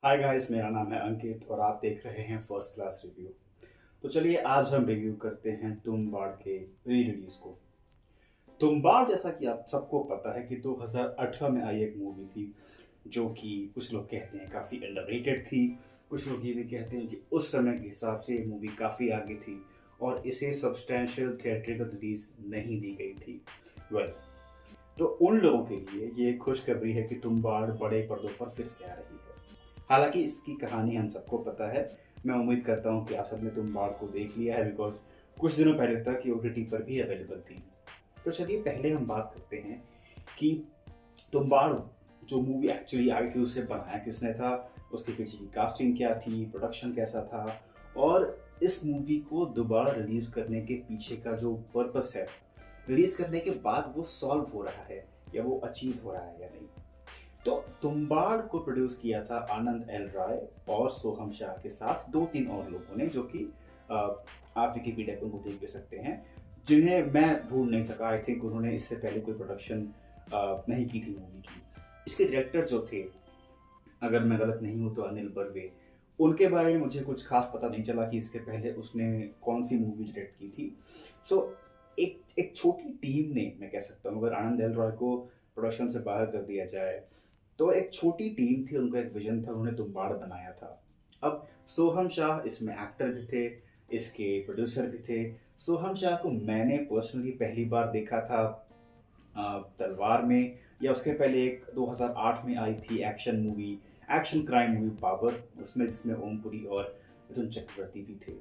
Hi guys, मेरा नाम है अंकित और आप देख रहे हैं फर्स्ट क्लास रिव्यू। तो चलिए आज हम रिव्यू करते हैं तुम्बाड़ के री रिलीज को। तुम्बाड़ जैसा कि आप सबको पता है कि 2018 में आई एक मूवी थी जो कि कुछ लोग कहते हैं काफ़ी अंडररेटेड थी। कुछ लोग ये भी कहते हैं कि उस समय के हिसाब से ये मूवी काफ़ी आगे थी और इसे सब्सटैंशियल थिएट्रिकल रिलीज नहीं दी गई थी। वेल, तो उन लोगों के लिए ये खुशखबरी है कि तुम्बाड़ बड़े पर्दों पर फिर से आ रही है। हालांकि इसकी कहानी हम सबको पता है। मैं उम्मीद करता हूँ कि आप सबने तुम्बाड़ को देख लिया है बिकॉज कुछ दिनों पहले तक ये ओटीटी पर भी अवेलेबल थी। तो चलिए पहले हम बात करते हैं कि तुम्बाड़ जो मूवी एक्चुअली आई थी उसे बनाया किसने था, उसके पीछे की कास्टिंग क्या थी, प्रोडक्शन कैसा था और इस मूवी को दोबारा रिलीज करने के पीछे का जो पर्पस है, रिलीज करने के बाद वो सॉल्व हो रहा है या वो अचीव हो रहा है या नहीं। तो तुम्बाड़ को प्रोड्यूस किया था आनंद एल राय और सोहम शाह के साथ दो तीन और लोगों ने, जो कि आप विकिपीडिया पर उनको देख भी सकते हैं, जिन्हें मैं ढूंढ नहीं सका। आई थिंक उन्होंने इससे पहले कोई प्रोडक्शन नहीं की थी मूवी की। इसके डायरेक्टर जो थे, अगर मैं गलत नहीं हूँ तो अनिल बर्वे, उनके बारे में मुझे कुछ खास पता नहीं चला कि इसके पहले उसने कौन सी मूवी डायरेक्ट की थी। सो एक एक छोटी टीम ने, मैं कह सकता हूँ, अगर आनंद एल रॉय को प्रोडक्शन से बाहर कर दिया जाए तो एक छोटी टीम थी, उनका एक विजन था, उन्होंने तुम्बाड़ बनाया था। अब सोहम शाह इसमें एक्टर भी थे, इसके प्रोड्यूसर भी थे। सोहम शाह को मैंने पर्सनली पहली बार देखा था तलवार में, या उसके पहले एक 2008 में आई थी action movie, action crime movie Babar, उसमें जिसमें ओमपुरी और मिथुन चक्रवर्ती भी थे।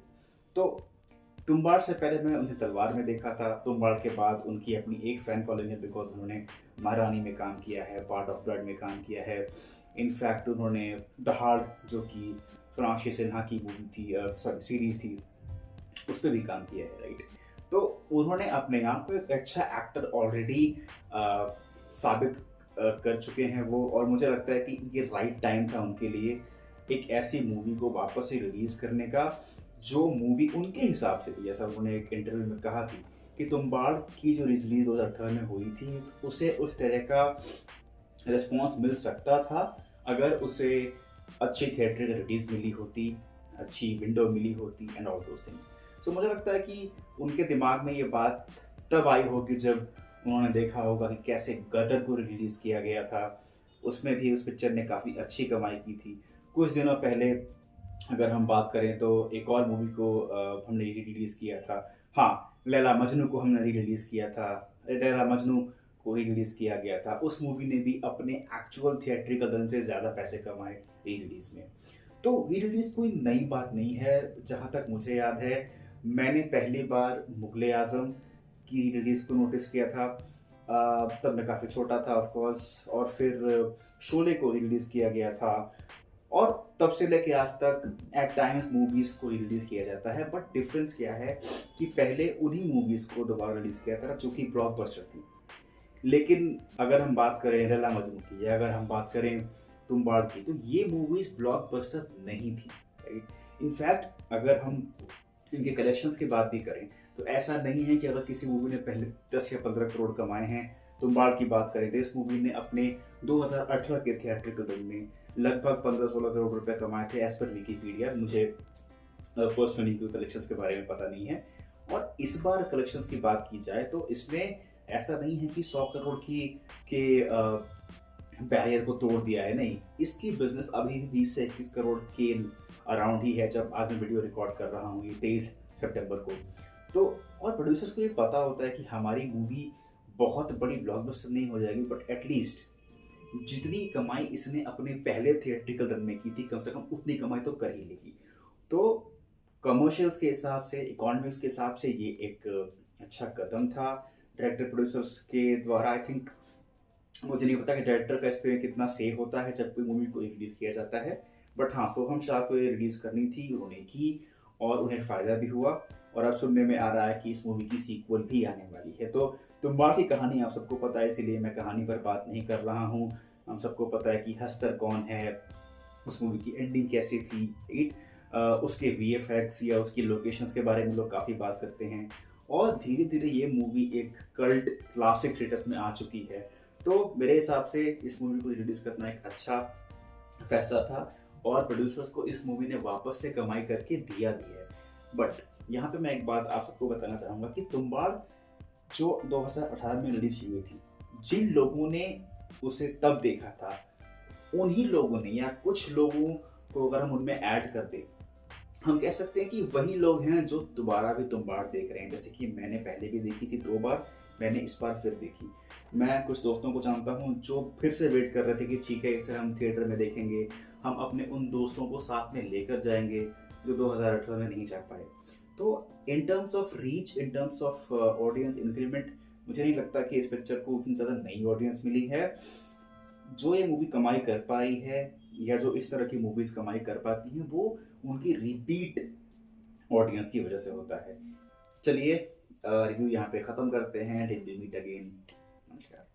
तो तुम्बाड़ से पहले मैं उन्हें तलवार में देखा था। तुम्बाड़ के बाद उनकी अपनी एक फैन फॉलोइंग है बिकॉज उन्होंने महारानी में काम किया है, पार्ट ऑफ ब्लड में काम किया है। इनफैक्ट उन्होंने दहाड़, जो कि सोनाक्षी सिन्हा की मूवी थी, सॉरी सीरीज थी, उस पर भी काम किया है, राइट। तो उन्होंने अपने आप को एक अच्छा एक्टर ऑलरेडी साबित कर चुके हैं वो, और मुझे लगता है कि ये राइट टाइम था उनके लिए एक ऐसी मूवी को वापस से रिलीज करने का, जो मूवी उनके हिसाब से थी। जैसा उन्होंने एक इंटरव्यू में कहा थी कि तुम्बाड़ की जो रिलीज 2018 में हुई थी उसे उस तरह का रिस्पॉन्स मिल सकता था अगर उसे अच्छी थिएटर रिलीज मिली होती, अच्छी विंडो मिली होती एंड ऑल दोस थिंग्स। सो मुझे लगता है कि उनके दिमाग में ये बात तब आई होगी जब उन्होंने देखा होगा कि कैसे गदर को रिलीज किया गया था। उसमें भी उस पिक्चर ने काफ़ी अच्छी कमाई की थी। कुछ दिनों पहले अगर हम बात करें तो एक और मूवी को हमने री रिलीज किया था। हाँ, लैला मजनू को हमने री रिलीज किया था। लैला मजनू को री रिलीज किया गया था। उस मूवी ने भी अपने एक्चुअल थिएट्रिकल रन से ज़्यादा पैसे कमाए री रिलीज में। तो री रिलीज कोई नई बात नहीं है। जहाँ तक मुझे याद है, मैंने पहली बार मुगले आजम की री रिलीज को नोटिस किया था। तब मैं काफ़ी छोटा था ऑफ कोर्स, और फिर शोले को री रिलीज किया गया था। और तब से लेके आज तक एट टाइम्स मूवीज को रिलीज किया जाता है। बट डिफरेंस क्या है कि पहले उन्हीं मूवीज को दोबारा रिलीज किया था जो कि ब्लॉकबस्टर थी। लेकिन अगर हम बात करें लैला मजनू की, या अगर हम बात करें तुम्बाड़ की, तो ये मूवीज ब्लॉकबस्टर नहीं थी, राइट। इनफैक्ट अगर हम इनके कलेक्शंस की बात भी करें तो ऐसा नहीं है कि अगर किसी मूवी ने पहले 10 या 15 करोड़ कमाए हैं। तुम्बाड़ की बात करें तो इस मूवी ने अपने 2018 के थिएट्रिकल रन में लगभग 15-16 करोड़ रुपए कमाए थे, एज पर विकीपीडिया। मुझे पर्सनली कोई कलेक्शंस के बारे में पता नहीं है। और इस बार कलेक्शंस की बात की जाए तो इसने ऐसा नहीं है कि 100 करोड़ की के बैरियर को तोड़ दिया है, नहीं। इसकी बिजनेस अभी भी 20 से 21 करोड़ के अराउंड ही है जब आज मैं वीडियो रिकॉर्ड कर रहा हूँ, ये 23 सितंबर को। तो और प्रोड्यूसर्स को ये पता होता है कि हमारी मूवी बहुत बड़ी ब्लॉकबस्टर नहीं हो जाएगी, बट एटलीस्ट जितनी कमाई इसने अपने पहले थिएट्रिकल रन में की थी, कम से कम उतनी कमाई तो कर ही लेगी। तो कमर्शियल्स के हिसाब से, इकोनॉमिक्स के हिसाब से ये एक अच्छा कदम था डायरेक्टर प्रोड्यूसर्स के द्वारा। आई थिंक, मुझे नहीं पता कि डायरेक्टर का इस पर कितना से होता है जब कोई मूवी को रिलीज किया जाता है, बट हाँ, सोहम शाह को ये रिलीज करनी थी, उन्होंने की और उन्हें फायदा भी हुआ। और अब सुनने में आ रहा है कि इस मूवी की सीक्वल भी आने वाली है। तो तुम्बाड़ की कहानी आप सबको पता है, इसीलिए मैं कहानी पर बात नहीं कर रहा हूँ। हम सबको पता है कि हस्तर कौन है, उस मूवी की एंडिंग कैसी थी, राइट। उसके वीएफएक्स या उसकी लोकेशंस के बारे में लोग काफ़ी बात करते हैं, और धीरे धीरे ये मूवी एक कल्ट क्लासिक स्टेटस में आ चुकी है। तो मेरे हिसाब से इस मूवी को रिलीज करना एक अच्छा फैसला था। और प्रोड्यूसर्स को इस मूवी ने वापस से कमाई करके दिया भी है। बट यहाँ पे मैं एक बात आप सबको बताना चाहूँगा कि तुम्बाड़ जो 2018 में रिलीज हुई थी, जिन लोगों ने उसे तब देखा था, उन्हीं लोगों ने या कुछ लोगों को अगर हम उनमें ऐड कर दें, हम कह सकते हैं कि वही लोग हैं जो दोबारा भी तुम्बाड़ देख रहे हैं। जैसे कि मैंने पहले भी देखी थी 2 बार, मैंने इस बार फिर देखी। मैं कुछ दोस्तों को जानता हूँ जो फिर से वेट कर रहे थे कि ठीक है इसे हम थिएटर में देखेंगे, हम अपने उन दोस्तों को साथ में लेकर जाएंगे जो 2018 में नहीं जा पाए। तो in terms of reach, in terms of audience increment, मुझे नहीं लगता कि इस पिक्चर को उतनी ज़्यादा नई ऑडियंस मिली है। जो ये मूवी कमाई कर पाई है या जो इस तरह की मूवीज कमाई कर पाती हैं, वो उनकी रिपीट ऑडियंस की वजह से होता है। चलिए रिव्यू यहाँ पे ख़त्म करते हैं। Till we meet again. नमस्कार।